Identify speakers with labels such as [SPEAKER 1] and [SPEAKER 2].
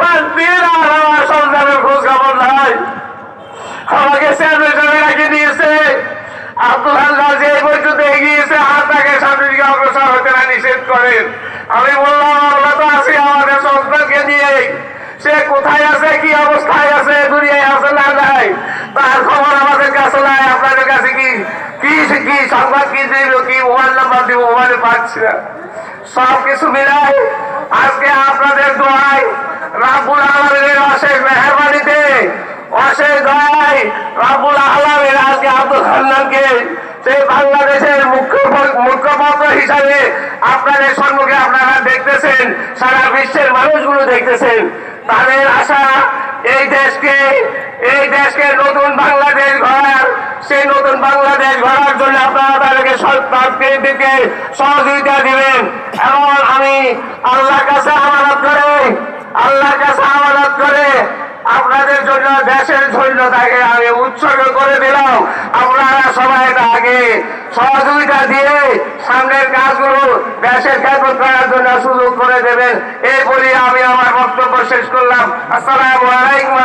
[SPEAKER 1] আপনার পীর আর আমার সন্তানের খোঁজ খবর নাই। আমাকে চেয়ারম্যান সাহেব রাখে দিয়েছে, আব্দুল হান্নান যে পর্যন্ত এগিয়েছে আর তাকে সামনের দিকে অগ্রসর হতে না নিষেধ করেন। আমি বললাম আমরা তো আছি আমাদের সন্তানকে নিয়ে, সে কোথায় আছে, কি অবস্থায় আছে, দুনিয়ায় আছে না নাই, তার খবর আমাদের কাছে নাই। আপনাদের কাছে কি কি কি সংবাদ কি দিব, কি মোবাইল নাম্বার দিব, মোবাইলে পাচ্ছি না। সবকিছু মিলাই আজকে আপনাদের দোয়ায়, রাব্বুল আলামিনের অশেষ মেহেরবানিতে, অশেষ দয়ায় রাব্বুল আলামিন আজকে আব্দুল হান্নানকে সেই বাংলাদেশের মুখ্যমন্ত্রী হিসাবে আপনাদের সম্মুখে আপনারা দেখতেছেন, সারা বিশ্বের মানুষগুলো দেখতেছেন। তাদের আশা এই দেশকে নতুন বাংলাদেশ গড়ার, সেই নতুন বাংলাদেশ গড়ার জন্য আপনারা তাদেরকে সহযোগিতা দিবেন। এবং আমি আল্লাহর কাছে আমানত করে আপনাদের জন্য, দেশের জন্য তাকে আমি উৎসর্গ করে দিলাম। আপনারা সবাই তাকে সহযোগিতা দিয়ে সামনের কাজগুলো দেশের খেদমত করার জন্য সুযোগ করে দেবেন। এই বলে আমি আমার বক্তব্য শেষ করলাম। আসসালামু আলাইকুম।